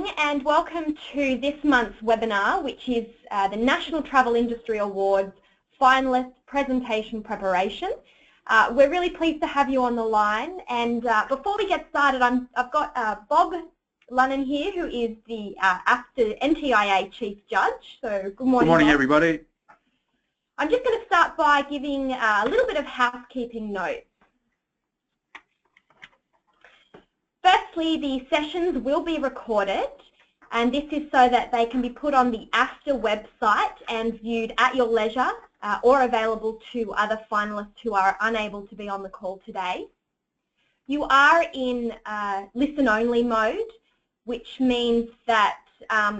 morning and welcome to this month's webinar, which is the National Travel Industry Awards Finalist Presentation Preparation. We're really pleased to have you on the line, and before we get started, I've got Bob Lunnon here, who is the NTIA Chief Judge. So good morning. Good morning, Bob. everybody. I'm just going to start by giving a little bit of housekeeping notes. Firstly, the sessions will be recorded, and this is so that they can be put on the AFTA website and viewed at your leisure or available to other finalists who are unable to be on the call today. You are in listen-only mode, which means that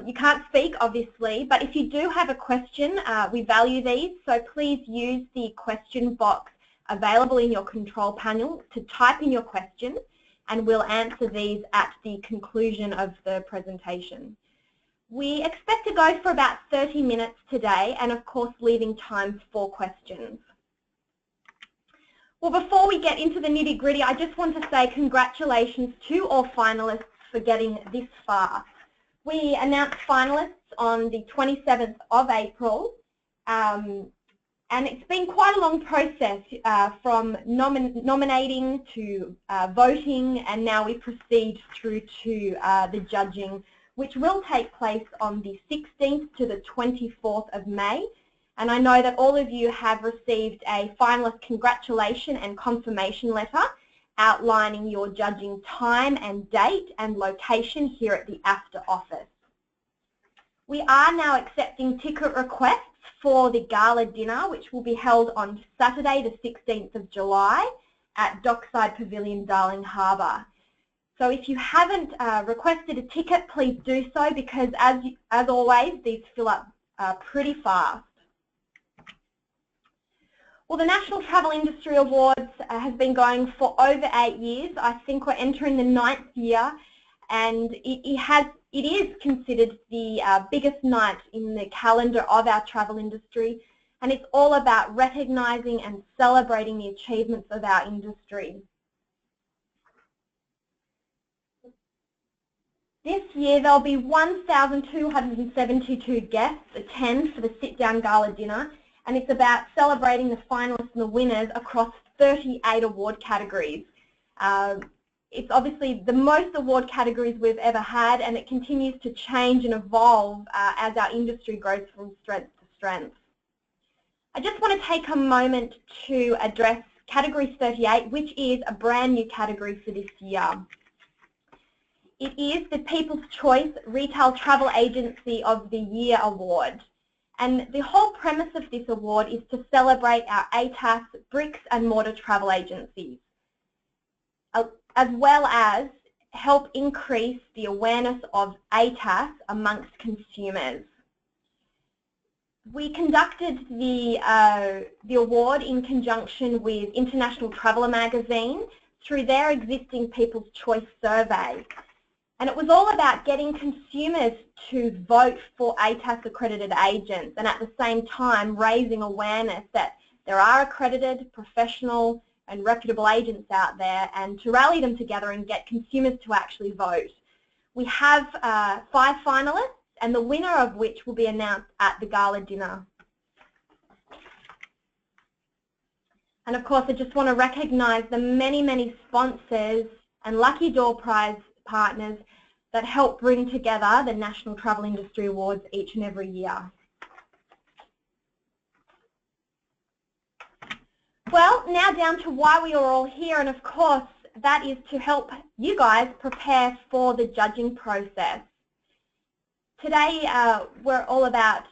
you can't speak, obviously, but if you do have a question, we value these, so please use the question box available in your control panel to type in your question, and we'll answer these at the conclusion of the presentation. We expect to go for about 30 minutes today, and of course leaving time for questions. Well, before we get into the nitty-gritty, I just want to say congratulations to all finalists for getting this far. We announced finalists on the 27th of April, and it's been quite a long process from nominating to voting, and now we proceed through to the judging, which will take place on the 16th to the 24th of May. And I know that all of you have received a finalist congratulation and confirmation letter outlining your judging time and date and location here at the AFTA office. We are now accepting ticket requests for the Gala Dinner, which will be held on Saturday the 16th of July at Dockside Pavilion, Darling Harbour. So if you haven't requested a ticket, please do so, because as always, these fill up pretty fast. Well, the National Travel Industry Awards has been going for over 8 years. I think we're entering the 9th year, and it is considered the biggest night in the calendar of our travel industry, and it's all about recognising and celebrating the achievements of our industry. This year there'll be 1,272 guests attend for the sit-down gala dinner, and it's about celebrating the finalists and the winners across 38 award categories. It's obviously the most award categories we've ever had, and it continues to change and evolve as our industry grows from strength to strength. I just want to take a moment to address Category 38, which is a brand new category for this year. It is the People's Choice Retail Travel Agency of the Year Award. And the whole premise of this award is to celebrate our ATAS bricks and mortar travel agencies, as well as help increase the awareness of ATAS amongst consumers. We conducted the award in conjunction with International Traveller magazine through their existing People's Choice survey. And it was all about getting consumers to vote for ATAS accredited agents, and at the same time raising awareness that there are accredited, professional and reputable agents out there, and to rally them together and get consumers to actually vote. We have 5 finalists, and the winner of which will be announced at the Gala Dinner. And of course, I just want to recognise the many, many sponsors and Lucky Door Prize partners that help bring together the National Travel Industry Awards each and every year. Well, now down to why we are all here, and of course that is to help you guys prepare for the judging process. Today we're all about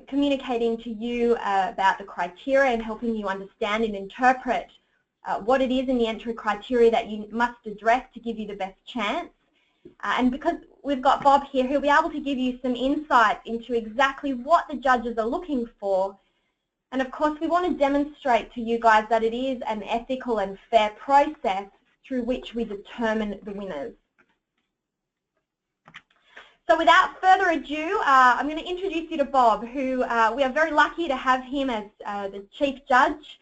communicating to you about the criteria and helping you understand and interpret what it is in the entry criteria that you must address to give you the best chance. And because we've got Bob here, he'll be able to give you some insight into exactly what the judges are looking for. And of course, we want to demonstrate to you guys that it is an ethical and fair process through which we determine the winners. So without further ado, I'm going to introduce you to Bob, who we are very lucky to have him as the Chief Judge.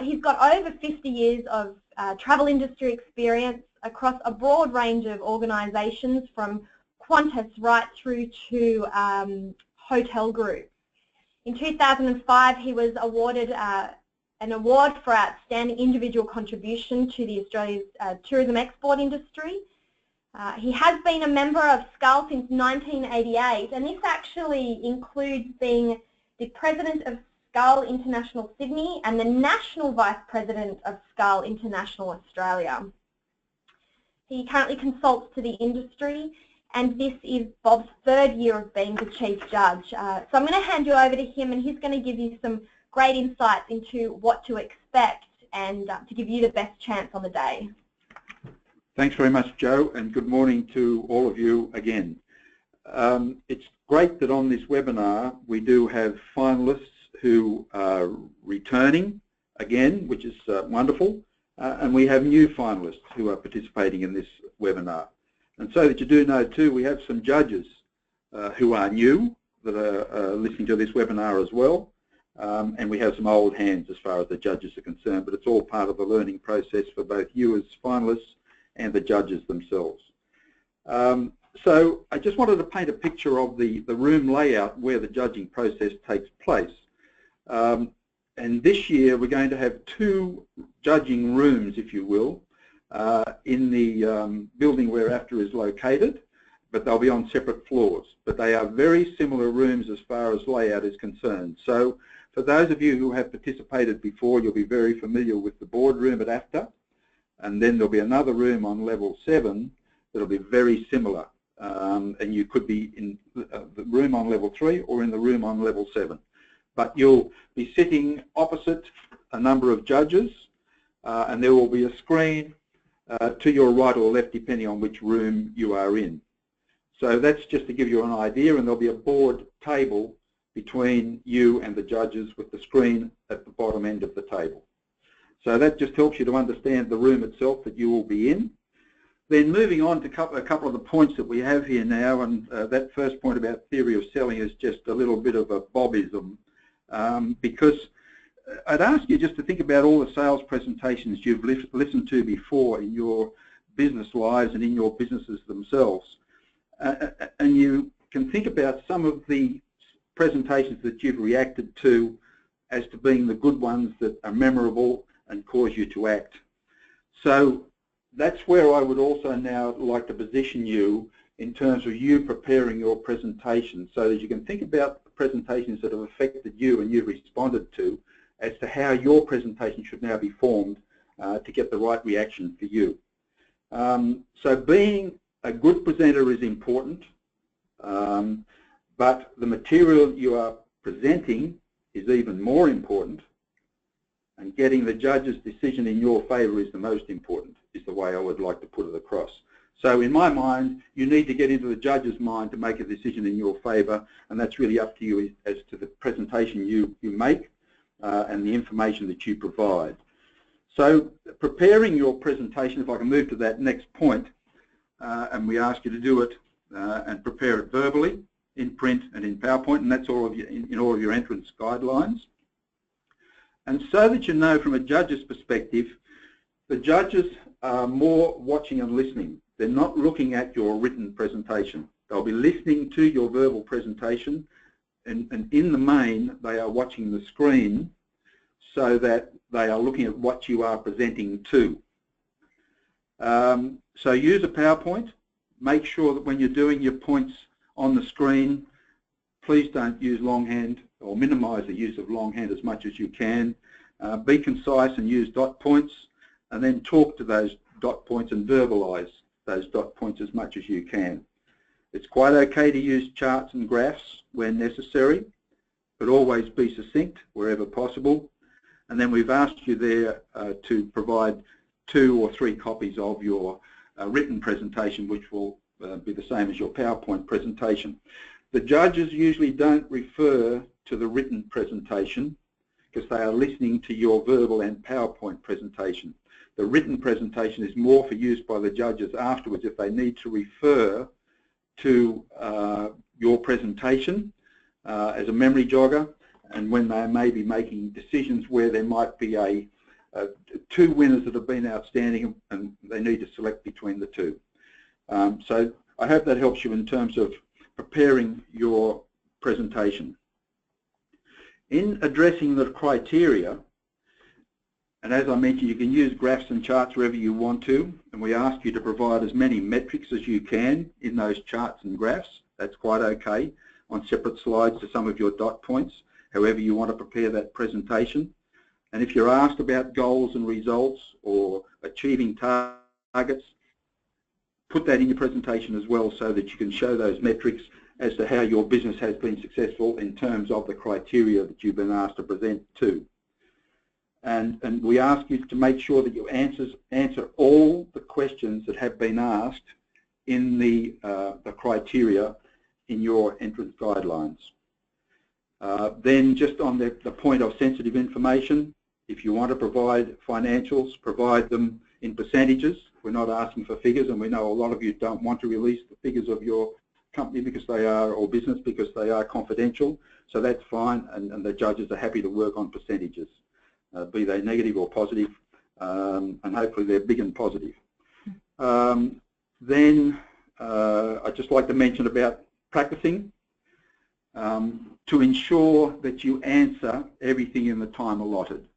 He's got over 50 years of travel industry experience across a broad range of organisations, from Qantas right through to hotel groups. In 2005, he was awarded an award for outstanding individual contribution to the Australia's tourism export industry. He has been a member of SCUL since 1988, and this actually includes being the president of SCUL International Sydney and the national vice president of SCUL International Australia. He currently consults to the industry, and this is Bob's 3rd year of being the chief judge. So I'm going to hand you over to him, and he's going to give you some great insights into what to expect and to give you the best chance on the day. Thanks very much, Joe, and good morning to all of you again. It's great that on this webinar we do have finalists who are returning again, which is wonderful, and we have new finalists who are participating in this webinar. And so that you do know too, we have some judges who are new that are listening to this webinar as well, and we have some old hands as far as the judges are concerned, but it's all part of the learning process for both you as finalists and the judges themselves. So I just wanted to paint a picture of the room layout where the judging process takes place. And this year we're going to have 2 judging rooms, if you will, in the building where AFTA is located, but they'll be on separate floors. But they are very similar rooms as far as layout is concerned. So for those of you who have participated before, you'll be very familiar with the boardroom at AFTA. And then there'll be another room on level 7 that'll be very similar. And you could be in the room on level 3 or in the room on level 7. But you'll be sitting opposite a number of judges, and there will be a screen to your right or left depending on which room you are in. So that's just to give you an idea, and there'll be a board table between you and the judges with the screen at the bottom end of the table. So that just helps you to understand the room itself that you will be in. Then moving on to a couple of the points that we have here now, and that first point about theory of selling is just a little bit of a Bobism, because I'd ask you just to think about all the sales presentations you've listened to before in your business lives and in your businesses themselves. And you can think about some of the presentations that you've reacted to as to being the good ones that are memorable and cause you to act. So that's where I would also now like to position you in terms of you preparing your presentation, so that you can think about the presentations that have affected you and you've responded to as to how your presentation should now be formed to get the right reaction for you. So being a good presenter is important, but the material you are presenting is even more important, and getting the judge's decision in your favour is the most important, is the way I would like to put it across. So in my mind, you need to get into the judge's mind to make a decision in your favour, and that's really up to you as to the presentation you make and the information that you provide. So preparing your presentation, if I can move to that next point, and we ask you to do it and prepare it verbally, in print and in PowerPoint, and that's all of you, in all of your entrance guidelines. And so that you know from a judge's perspective, the judges are more watching and listening. They're not looking at your written presentation. They'll be listening to your verbal presentation, and in the main, they are watching the screen so that they are looking at what you are presenting to. So use a PowerPoint. Make sure that when you're doing your points on the screen, please don't use longhand, or minimise the use of longhand as much as you can. Be concise and use dot points, and then talk to those dot points and verbalise those dot points as much as you can. It's quite okay to use charts and graphs where necessary, but always be succinct wherever possible. And then we've asked you there to provide 2 or 3 copies of your written presentation, which will be the same as your PowerPoint presentation. The judges usually don't refer to the written presentation because they are listening to your verbal and PowerPoint presentation. The written presentation is more for use by the judges afterwards if they need to refer to your presentation as a memory jogger, and when they may be making decisions where there might be 2 winners that have been outstanding and they need to select between the 2. So I hope that helps you in terms of preparing your presentation. In addressing the criteria, and as I mentioned, you can use graphs and charts wherever you want to, and we ask you to provide as many metrics as you can in those charts and graphs. That's quite okay, on separate slides to some of your dot points, however you want to prepare that presentation. And if you're asked about goals and results or achieving targets, put that in your presentation as well so that you can show those metrics as to how your business has been successful in terms of the criteria that you've been asked to present to. And we ask you to make sure that you answer all the questions that have been asked in the criteria in your entrance guidelines. Then just on the point of sensitive information, if you want to provide financials, provide them in percentages. We're not asking for figures, and we know a lot of you don't want to release the figures of your company because they are, or business, because they are confidential. So that's fine, and the judges are happy to work on percentages, be they negative or positive, and hopefully they're big and positive. Then I'd just like to mention about practicing to ensure that you answer everything in the time allotted.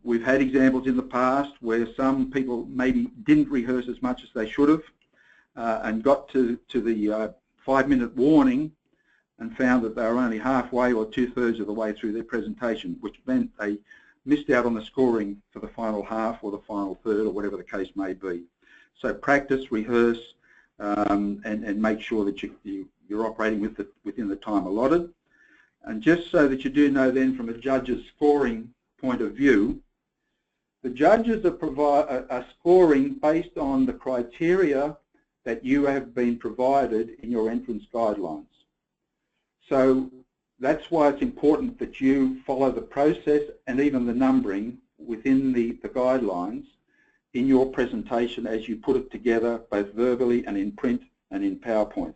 We've had examples in the past where some people maybe didn't rehearse as much as they should have and got to the 5-minute warning and found that they were only halfway or 2/3 of the way through their presentation, which meant they missed out on the scoring for the final half or the final third or whatever the case may be. So practice, rehearse, and make sure that you're operating within the time allotted. And just so that you do know then from a judge's scoring point of view, the judges are scoring based on the criteria that you have been provided in your entrance guidelines. So that's why it's important that you follow the process and even the numbering within the guidelines in your presentation as you put it together, both verbally and in print and in PowerPoint,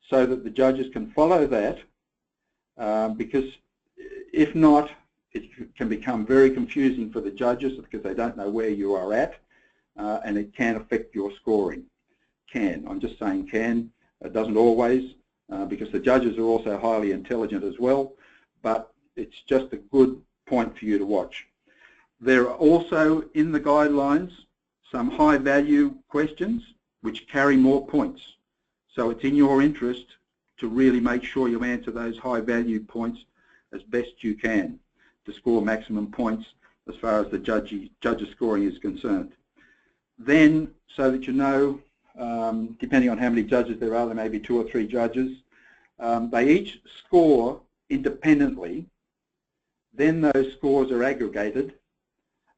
so that the judges can follow that, because if not, it can become very confusing for the judges because they don't know where you are at, and it can affect your scoring. I'm just saying can. It doesn't always, because the judges are also highly intelligent as well, but it's just a good point for you to watch. There are also in the guidelines some high value questions which carry more points. So it's in your interest to really make sure you answer those high value points as best you can to score maximum points as far as the judge's scoring is concerned. Then, so that you know, depending on how many judges there may be 2 or 3 judges, they each score independently. Then those scores are aggregated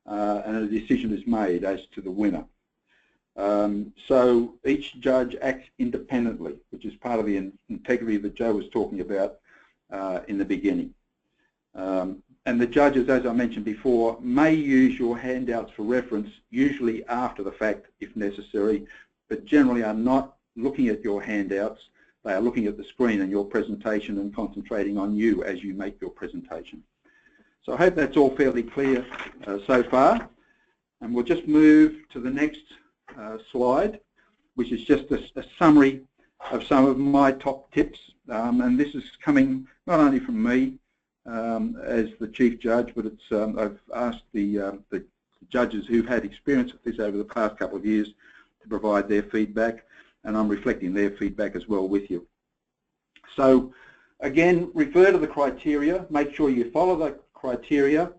and a decision is made as to the winner. So each judge acts independently, which is part of the integrity that Joe was talking about in the beginning. And the judges, as I mentioned before, may use your handouts for reference, usually after the fact if necessary, but generally are not looking at your handouts. They are looking at the screen and your presentation and concentrating on you as you make your presentation. So I hope that's all fairly clear so far. And we'll just move to the next slide, which is just a summary of some of my top tips. And this is coming not only from me as the Chief Judge, but it's I've asked the judges who've had experience with this over the past couple of years to provide their feedback, and I'm reflecting their feedback as well with you. So again, refer to the criteria, make sure you follow the criteria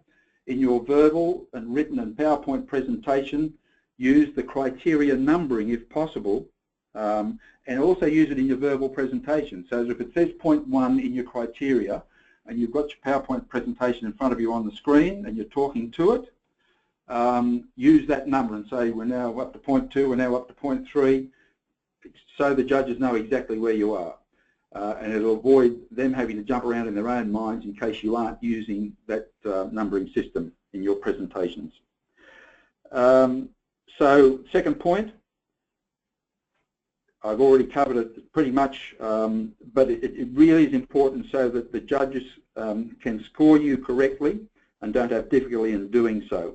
in your verbal and written and PowerPoint presentation. Use the criteria numbering if possible, and also use it in your verbal presentation. So if it says point 1 in your criteria and you've got your PowerPoint presentation in front of you on the screen and you're talking to it, use that number and say we're now up to point 2, we're now up to point 3, so the judges know exactly where you are. And it'll avoid them having to jump around in their own minds in case you aren't using that numbering system in your presentations. So second point, I've already covered it pretty much, but it really is important so that the judges can score you correctly and don't have difficulty in doing so.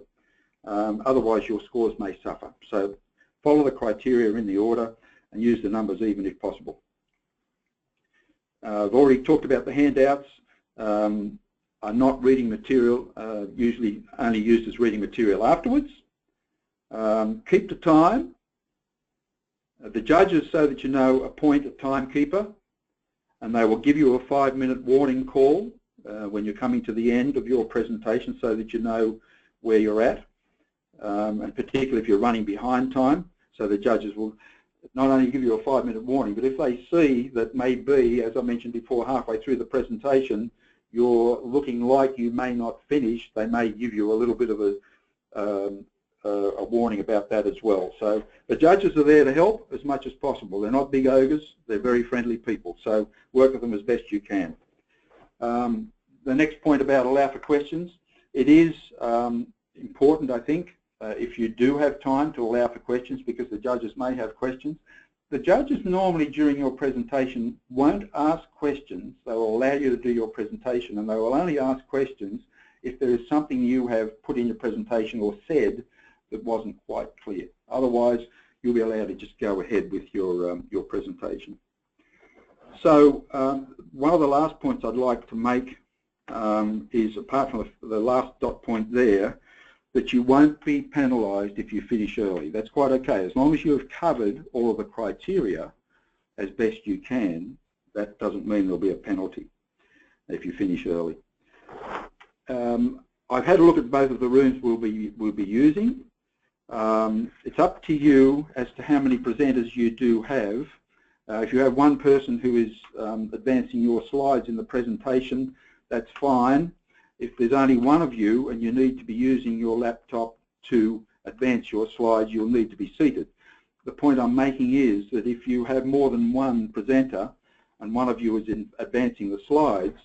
Otherwise your scores may suffer. So follow the criteria in the order and use the numbers even if possible. I've already talked about the handouts. Are not reading material, usually only used as reading material afterwards. Keep the time. The judges, so that you know, appoint a timekeeper, and they will give you a 5-minute warning call when you're coming to the end of your presentation, so that you know where you're at, and particularly if you're running behind time. So the judges will not only give you a 5-minute warning, but if they see that maybe, as I mentioned before, halfway through the presentation, you're looking like you may not finish, they may give you a little bit of a warning about that as well. So the judges are there to help as much as possible. They're not big ogres, they're very friendly people, so work with them as best you can. The next point about allow for questions, it is important, I think, if you do have time to allow for questions, because the judges may have questions. The judges normally during your presentation won't ask questions. They will allow you to do your presentation, and they will only ask questions if there is something you have put in your presentation or said that wasn't quite clear. Otherwise, you'll be allowed to just go ahead with your presentation. So one of the last points I'd like to make is, apart from the last dot point there, that you won't be penalised if you finish early. That's quite okay. As long as you have covered all of the criteria as best you can, that doesn't mean there'll be a penalty if you finish early. I've had a look at both of the rooms we'll be using. It's up to you as to how many presenters you do have. If you have one person who is advancing your slides in the presentation, that's fine. If there's only one of you and you need to be using your laptop to advance your slides, you'll need to be seated. The point I'm making is that if you have more than one presenter and one of you is advancing the slides,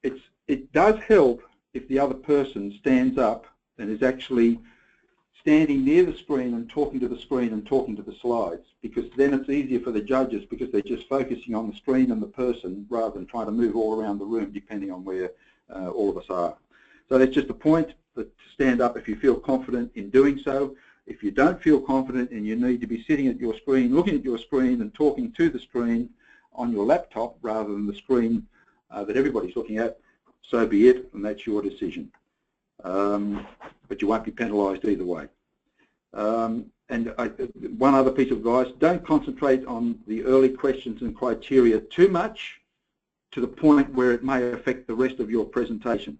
it does help if the other person stands up and is actually standing near the screen and talking to the screen and talking to the slides, because then it's easier for the judges, because they're just focusing on the screen and the person rather than trying to move all around the room depending on where all of us are. So that's just a point, that to stand up if you feel confident in doing so. If you don't feel confident and you need to be sitting at your screen, looking at your screen and talking to the screen on your laptop rather than the screen that everybody's looking at, so be it, and that's your decision. But you won't be penalised either way. And one other piece of advice, don't concentrate on the early questions and criteria too much to the point where it may affect the rest of your presentation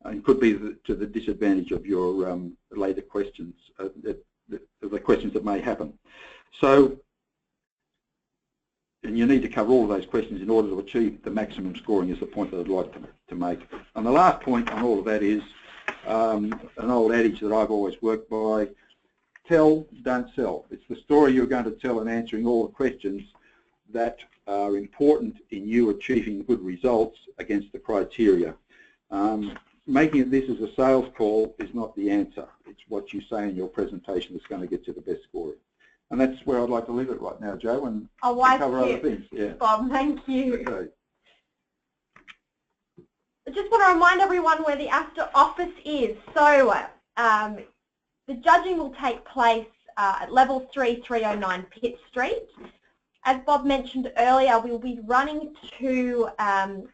and could be to the disadvantage of your later questions, the questions that may happen. So, and you need to cover all of those questions in order to achieve the maximum scoring, is the point that I'd like to make. And the last point on all of that is an old adage that I've always worked by: tell, don't sell. It's the story you're going to tell in answering all the questions that are important in you achieving good results against the criteria. Making this as a sales call is not the answer. It's what you say in your presentation that's going to get you the best scoring. And that's where I'd like to leave it right now, Jo, and cover other things. Yeah. Bob, thank you. Okay. I just want to remind everyone where the after office is. So the judging will take place at level 3, 309 Pitt Street. As Bob mentioned earlier, we'll be running 2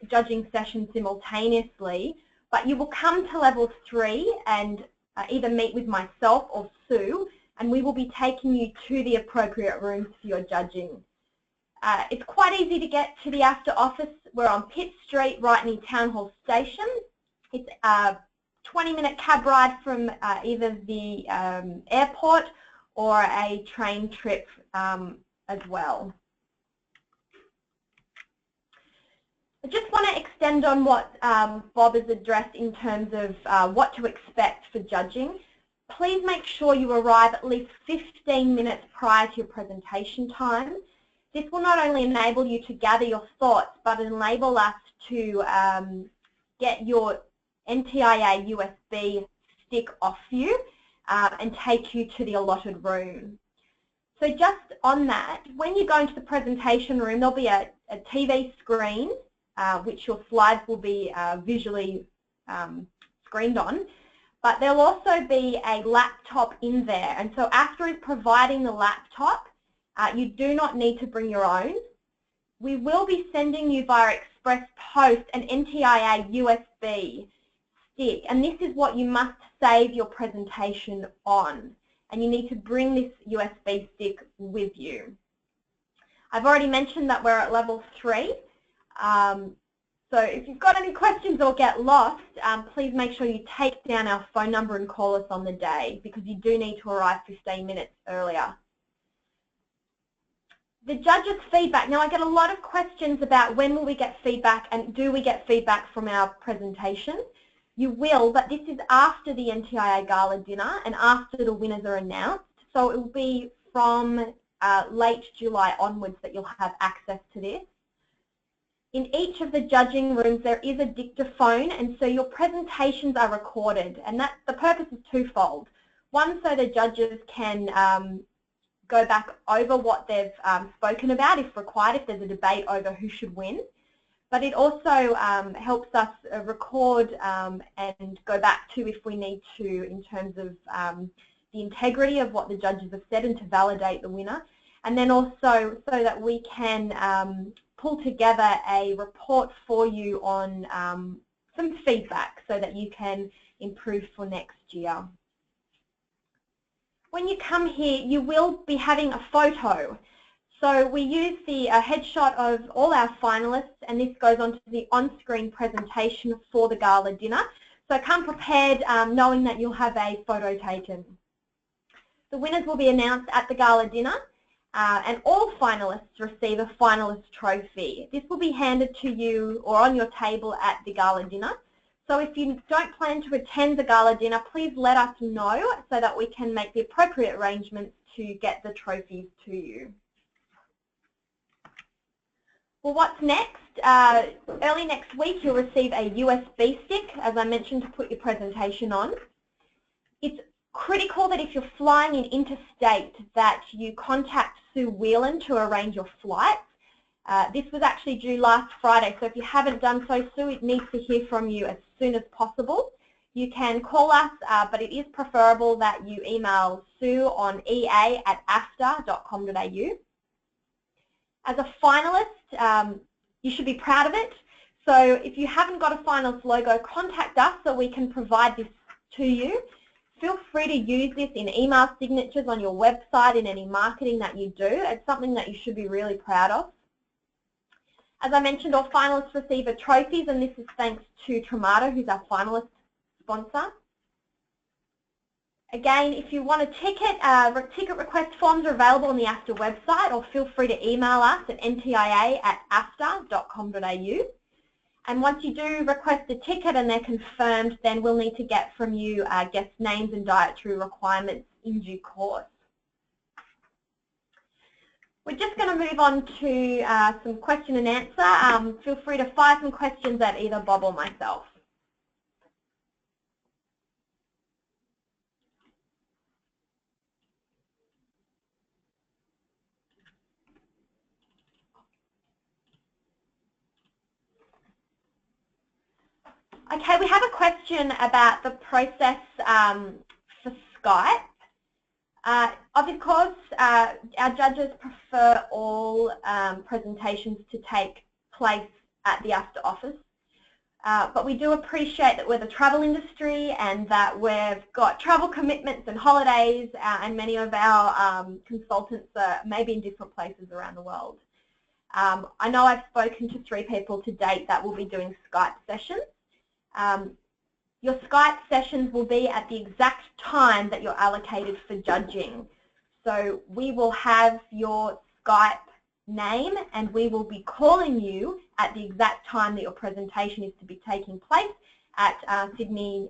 judging sessions simultaneously, but you will come to level 3 and either meet with myself or Sue, and we will be taking you to the appropriate rooms for your judging. It's quite easy to get to the after office. We're on Pitt Street, right near Town Hall Station. It's a 20-minute cab ride from either the airport or a train trip as well. I just want to extend on what Bob has addressed in terms of what to expect for judging. Please make sure you arrive at least 15 minutes prior to your presentation time. This will not only enable you to gather your thoughts, but enable us to get your NTIA USB stick off you and take you to the allotted room. So just on that, when you go into the presentation room, there'll be a TV screen which your slides will be visually screened on, but there'll also be a laptop in there. And so AFTRA is providing the laptop You do not need to bring your own. We will be sending you via express post an NTIA USB stick, and this is what you must save your presentation on, and you need to bring this USB stick with you. I've already mentioned that we're at level 3, so if you've got any questions or get lost, please make sure you take down our phone number and call us on the day, because you do need to arrive 15 minutes earlier. The judges' feedback. Now, I get a lot of questions about when will we get feedback and do we get feedback from our presentation. You will, but this is after the NTIA Gala Dinner and after the winners are announced. So it will be from late July onwards that you'll have access to this. In each of the judging rooms there is a dictaphone, and so your presentations are recorded, and the purpose is twofold. One, so the judges can go back over what they've spoken about if required, if there's a debate over who should win. But it also helps us record and go back to if we need to in terms of the integrity of what the judges have said and to validate the winner. And then also so that we can pull together a report for you on some feedback so that you can improve for next year. When you come here, you will be having a photo. So we use the headshot of all our finalists, and this goes onto the on-screen presentation for the gala dinner. So come prepared knowing that you'll have a photo taken. The winners will be announced at the gala dinner, and all finalists receive a finalist trophy. This will be handed to you or on your table at the gala dinner. So if you don't plan to attend the gala dinner, please let us know so that we can make the appropriate arrangements to get the trophies to you. Well, what's next? Early next week you'll receive a USB stick, as I mentioned, to put your presentation on. It's critical that if you're flying in interstate that you contact Sue Whelan to arrange your flight. This was actually due last Friday, so if you haven't done so, Sue needs to hear from you as soon as possible. You can call us, but it is preferable that you email Sue on ea@afta.com.au. As a finalist, you should be proud of it. So if you haven't got a finalist logo, contact us so we can provide this to you. Feel free to use this in email signatures on your website, in any marketing that you do. It's something that you should be really proud of. As I mentioned, all finalists receive a trophies, and this is thanks to Tramato, who's our finalist sponsor. Again, if you want a ticket, ticket request forms are available on the AFTA website, or feel free to email us at ntia@afta.com.au. And once you do request a ticket and they're confirmed, then we'll need to get from you guest names and dietary requirements in due course. We're just going to move on to some question and answer. Feel free to fire some questions at either Bob or myself. Okay, we have a question about the process for Skype. Of course, our judges prefer all presentations to take place at the AFTA office, but we do appreciate that we're the travel industry and that we've got travel commitments and holidays, and many of our consultants are maybe in different places around the world. I know I've spoken to 3 people to date that will be doing Skype sessions. Your Skype sessions will be at the exact time that you're allocated for judging. So we will have your Skype name and we will be calling you at the exact time that your presentation is to be taking place at Sydney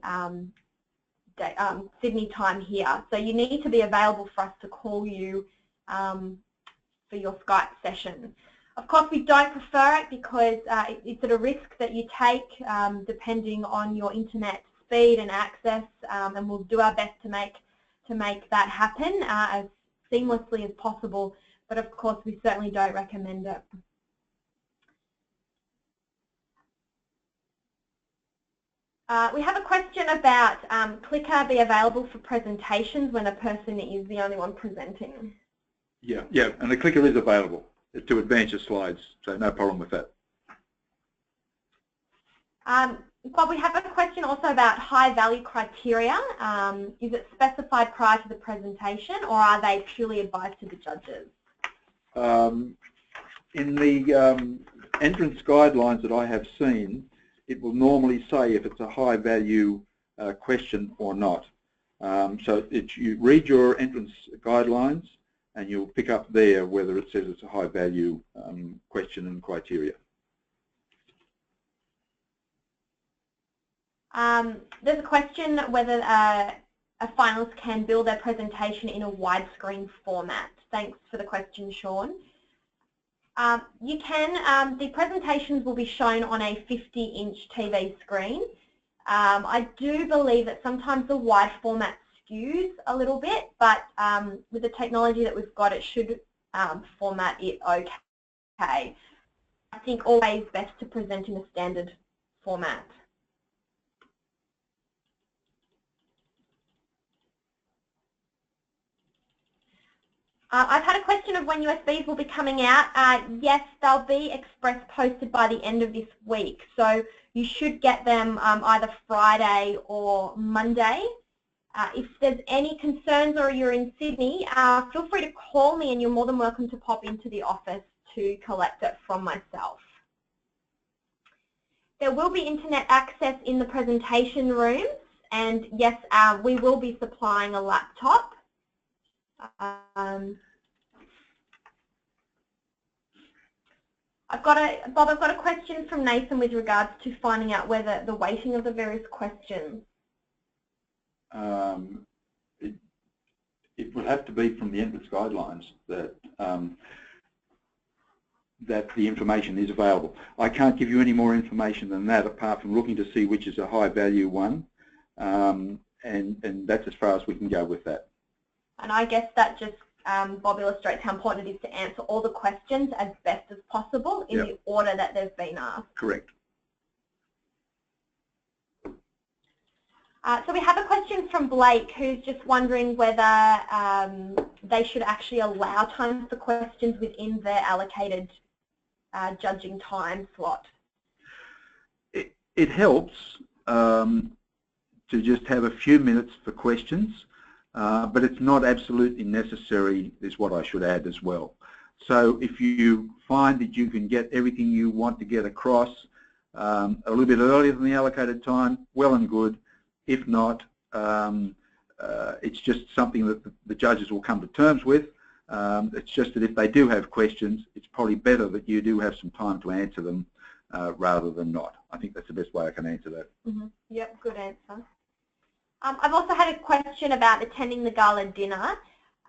time here. So you need to be available for us to call you for your Skype session. Of course, we don't prefer it because it's at a risk that you take depending on your internet speed and access, and we'll do our best to make that happen as seamlessly as possible. But of course, we certainly don't recommend it. We have a question about clicker be available for presentations when a person is the only one presenting. Yeah, and the clicker is available to advance your slides, so no problem with that. Bob, we have a question also about high value criteria. Is it specified prior to the presentation, or are they purely advised to the judges? In the entrance guidelines that I have seen, it will normally say if it's a high value question or not. So you read your entrance guidelines and you'll pick up there whether it says it's a high value question and criteria. There's a question whether a finalist can build their presentation in a widescreen format. Thanks for the question, Sean. You can, the presentations will be shown on a 50-inch TV screen. I do believe that sometimes the wide format skews a little bit, but with the technology that we've got, it should format it okay. I think always best to present in a standard format. I've had a question of when USBs will be coming out. Yes, they'll be express posted by the end of this week. So you should get them either Friday or Monday. If there's any concerns or you're in Sydney, feel free to call me and you're more than welcome to pop into the office to collect it from myself. There will be internet access in the presentation rooms, and yes, we will be supplying a laptop. Bob, I've got a question from Nathan with regards to finding out whether the weighting of the various questions. It would have to be from the entrance guidelines that that the information is available. I can't give you any more information than that apart from looking to see which is a high value one, and that's as far as we can go with that. And I guess that just, Bob, illustrates how important it is to answer all the questions as best as possible in the order that they've been asked. Correct. So we have a question from Blake, who's just wondering whether they should actually allow time for questions within their allocated judging time slot. It helps to just have a few minutes for questions. But it's not absolutely necessary, is what I should add as well. So if you find that you can get everything you want to get across a little bit earlier than the allocated time, well and good. If not, it's just something that the judges will come to terms with. It's just that if they do have questions, it's probably better that you do have some time to answer them rather than not. I think that's the best way I can answer that. Mm-hmm. Yep, good answer. I've also had a question about attending the gala dinner.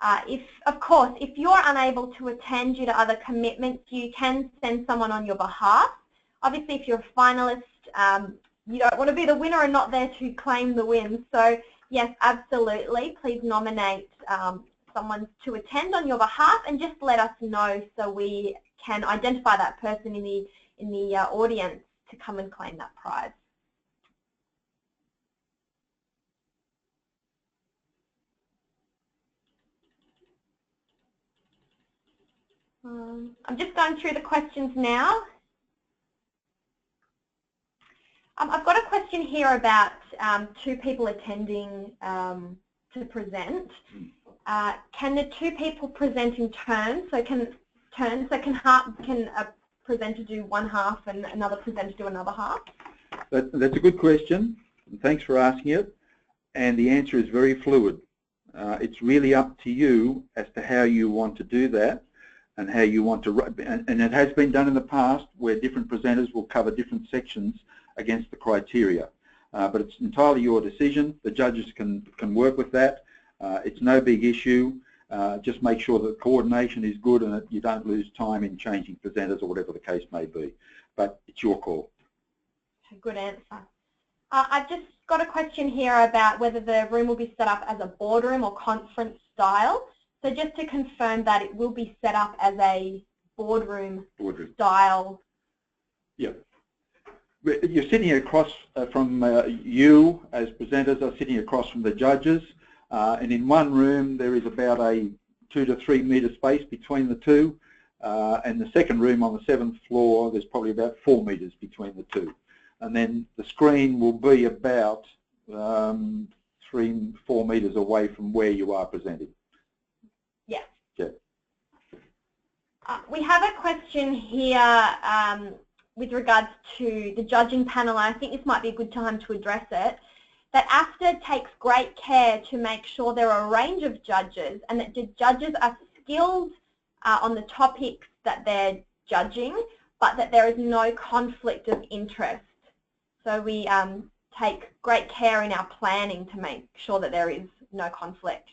Of course, if you're unable to attend due to other commitments, you can send someone on your behalf. Obviously, if you're a finalist, you don't want to be the winner and not there to claim the win. So, yes, absolutely. Please nominate someone to attend on your behalf and just let us know so we can identify that person in the audience to come and claim that prize. I'm just going through the questions now. I've got a question here about two people attending to present. Can the two people present in turn? So can a presenter do one half and another presenter do another half? That's a good question. Thanks for asking it. And the answer is very fluid. It's really up to you as to how you want to do that. And how you want to, and it has been done in the past where different presenters will cover different sections against the criteria. But it's entirely your decision. The judges can work with that. It's no big issue. Just make sure that coordination is good and that you don't lose time in changing presenters or whatever the case may be. But it's your call. Good answer. I've just got a question here about whether the room will be set up as a boardroom or conference style. So just to confirm that it will be set up as a boardroom style. Yeah. You're sitting across from you as presenters are sitting across from the judges, and in one room there is about a 2 to 3 metre space between the two, and the second room on the 7th floor, there's probably about 4 metres between the two. And then the screen will be about 3-4 metres away from where you are presenting. Yeah. Yeah. We have a question here with regards to the judging panel, and I think this might be a good time to address it, that AFTA takes great care to make sure there are a range of judges and that the judges are skilled on the topics that they're judging, but that there is no conflict of interest. So we take great care in our planning to make sure that there is no conflict.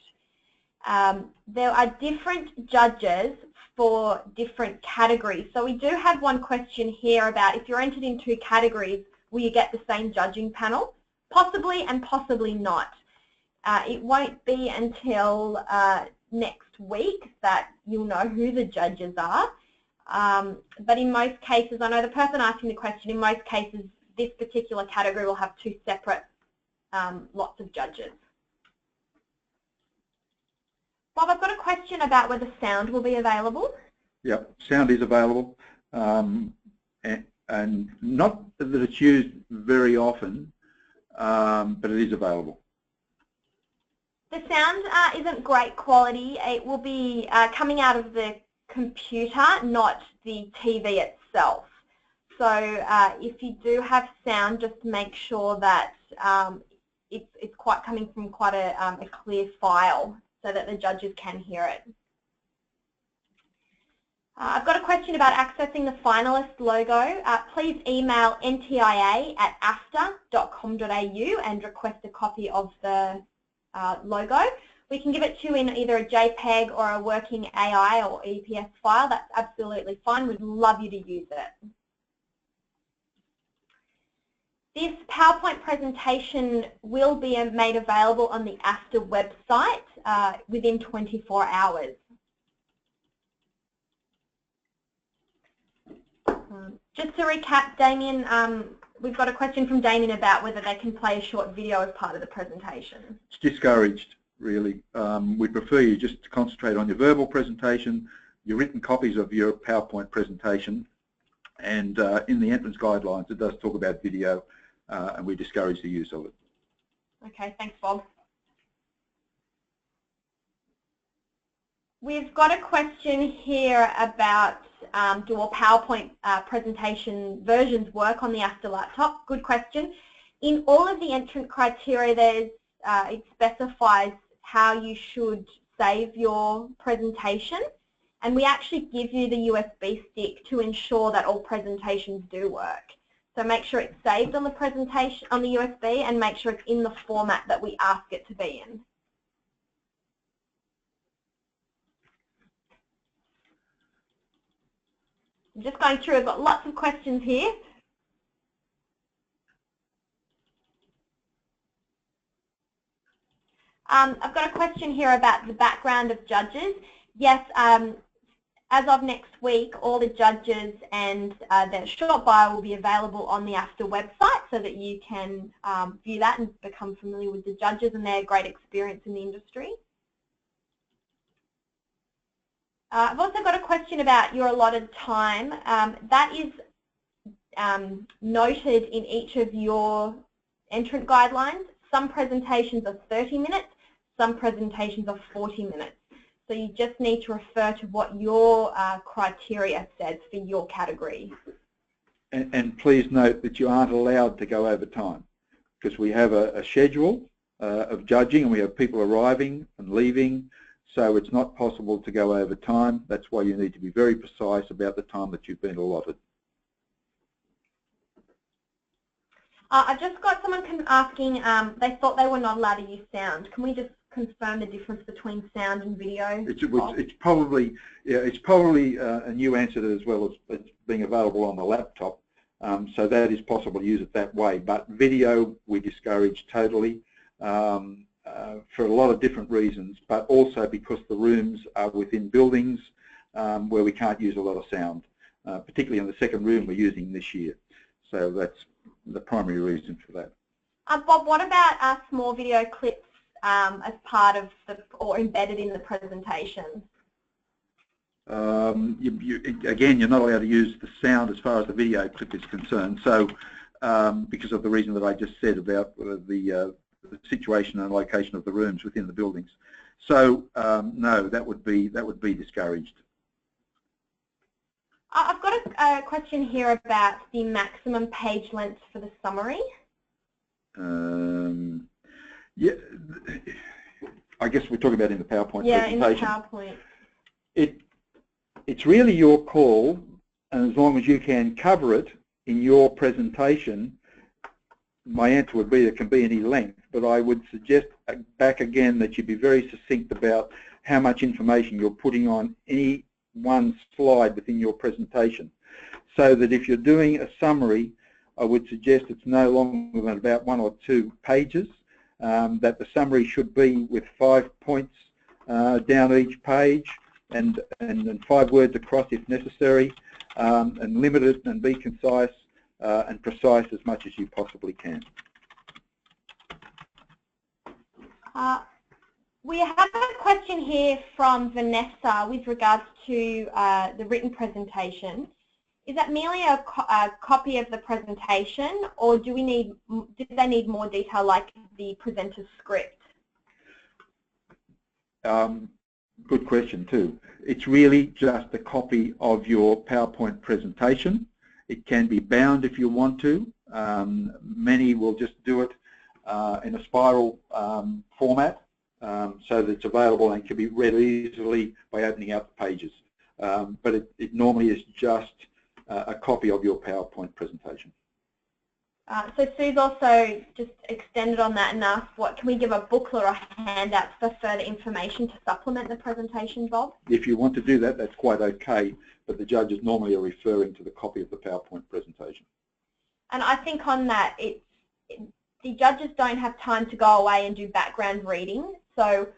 There are different judges for different categories. So we do have one question here about if you're entered in 2 categories, will you get the same judging panel? Possibly and possibly not. It won't be until next week that you'll know who the judges are. But in most cases, I know the person asking the question, in most cases, this particular category will have 2 separate lots of judges. Bob, I've got a question about whether sound will be available. Yep, sound is available, and not that it's used very often, but it is available. The sound isn't great quality. It will be coming out of the computer, not the TV itself. So if you do have sound, just make sure that it's quite coming from quite a clear file so that the judges can hear it. I've got a question about accessing the finalist logo. Please email ntia@afta.com.au and request a copy of the logo. We can give it to you in either a JPEG or a working AI or EPS file. That's absolutely fine. We'd love you to use it. This PowerPoint presentation will be made available on the AFTA website within 24 hours. Just to recap, Damien, we've got a question from Damien about whether they can play a short video as part of the presentation. It's discouraged, really. We'd prefer you just to concentrate on your verbal presentation, your written copies of your PowerPoint presentation, and in the entrance guidelines it does talk about video, and we discourage the use of it. Okay, thanks, Bob. We've got a question here about do all PowerPoint presentation versions work on the AFTA laptop? Good question. In all of the entrant criteria, it specifies how you should save your presentation, and we actually give you the USB stick to ensure that all presentations do work. So make sure it's saved on the presentation on the USB and make sure it's in the format that we ask it to be in. I'm just going through, I've got lots of questions here. I've got a question here about the background of judges. Yes, as of next week, all the judges and their short bio will be available on the AFTA website so that you can view that and become familiar with the judges and their great experience in the industry. I've also got a question about your allotted time. That is noted in each of your entrant guidelines. Some presentations are 30 minutes, some presentations are 40 minutes. So you just need to refer to what your criteria says for your category. And please note that you aren't allowed to go over time, because we have a schedule of judging and we have people arriving and leaving. So it's not possible to go over time. That's why you need to be very precise about the time that you've been allotted. I've just got someone asking, they thought they were not allowed to use sound. Can we just confirm the difference between sound and video? It's probably a new answer as well as being available on the laptop. So that is possible to use it that way. But video we discourage totally. For a lot of different reasons, but also because the rooms are within buildings where we can't use a lot of sound, particularly in the second room we're using this year. So that's the primary reason for that. Bob, what about small video clips as part of or embedded in the presentation? Again, you're not allowed to use the sound as far as the video clip is concerned. So, because of the reason that I just said about the situation and location of the rooms within the buildings. So, no, that would be discouraged. I've got a question here about the maximum page length for the summary. Yeah, I guess we're talking about in the PowerPoint presentation. Yeah, in the PowerPoint. It's really your call, and as long as you can cover it in your presentation, my answer would be there can be any length, but I would suggest back again that you be very succinct about how much information you're putting on any one slide within your presentation. So that if you're doing a summary, I would suggest it's no longer than about 1 or 2 pages, that the summary should be with 5 points down each page, and 5 words across if necessary, and limit it and be concise and precise as much as you possibly can. We have a question here from Vanessa with regards to the written presentation. Is that merely a copy of the presentation, or do they need more detail like the presenter's script? Good question too. It's really just a copy of your PowerPoint presentation. It can be bound if you want to. Many will just do it in a spiral format, so that it's available and can be read easily by opening out the pages. But it normally is just a copy of your PowerPoint presentation. So Sue's also just extended on that and asked, can we give a booklet or a handout for further information to supplement the presentation, Bob? If you want to do that, that's quite okay, but the judges normally are referring to the copy of the PowerPoint presentation. And I think on that, the judges don't have time to go away and do background reading, so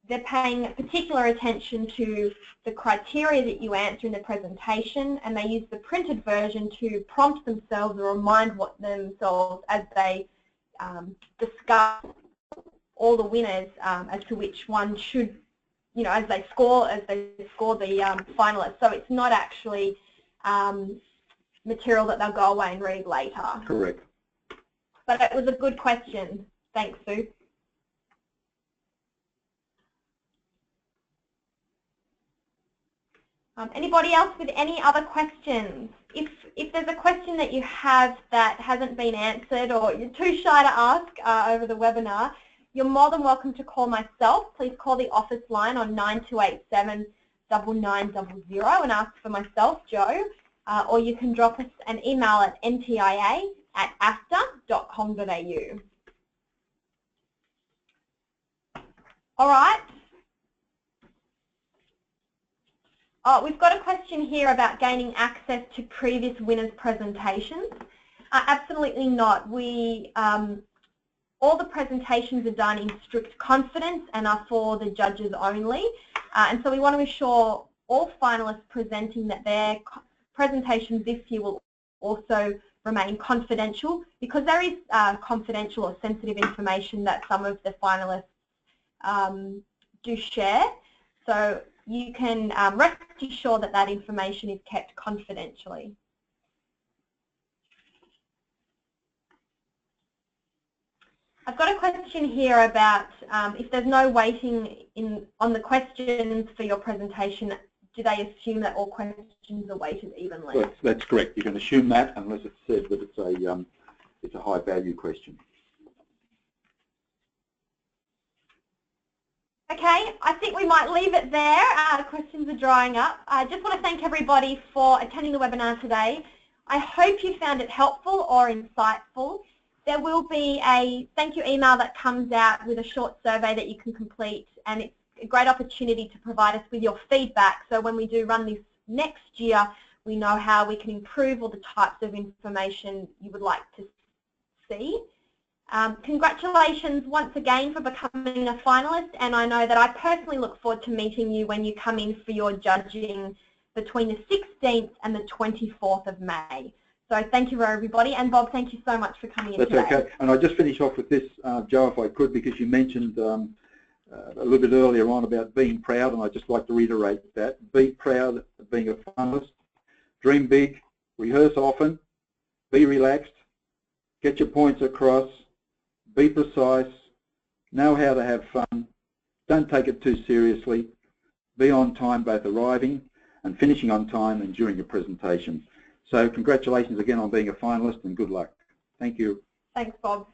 they're paying particular attention to the criteria that you answer in the presentation, and they use the printed version to prompt themselves or remind themselves as they discuss all the winners as to which one should, as they score the finalists. So it's not actually material that they'll go away and read later. Correct. But it was a good question. Thanks, Sue. Anybody else with any other questions? If there's a question that you have that hasn't been answered or you're too shy to ask over the webinar, you're more than welcome to call myself. Please call the office line on 9287 9900 and ask for myself, Joe, or you can drop us an email at ntia@asta.com.au. All right. We've got a question here about gaining access to previous winners' presentations. Absolutely not. All the presentations are done in strict confidence and are for the judges only. And so we want to ensure all finalists presenting that their presentations this year will also remain confidential, because there is confidential or sensitive information that some of the finalists do share. So you can rest assured that that information is kept confidentially. I've got a question here about if there's no weighting on the questions for your presentation, do they assume that all questions are weighted evenly? Well, that's correct. You can assume that unless it's said that it's a high value question. Okay, I think we might leave it there. Questions are drying up. I just want to thank everybody for attending the webinar today. I hope you found it helpful or insightful. There will be a thank you email that comes out with a short survey that you can complete, and it's a great opportunity to provide us with your feedback, so when we do run this next year, we know how we can improve all the types of information you would like to see. Congratulations once again for becoming a finalist, and I know that I personally look forward to meeting you when you come in for your judging between the 16th and the 24th of May. So thank you everybody, and Bob, thank you so much for coming in today. That's okay. And I'll just finish off with this, Joe, if I could, because you mentioned a little bit earlier on about being proud, and I'd just like to reiterate that. Be proud of being a finalist. Dream big, rehearse often, be relaxed, get your points across, be precise, know how to have fun, don't take it too seriously, be on time both arriving and finishing on time and during your presentation. So congratulations again on being a finalist, and good luck. Thank you. Thanks, Bob.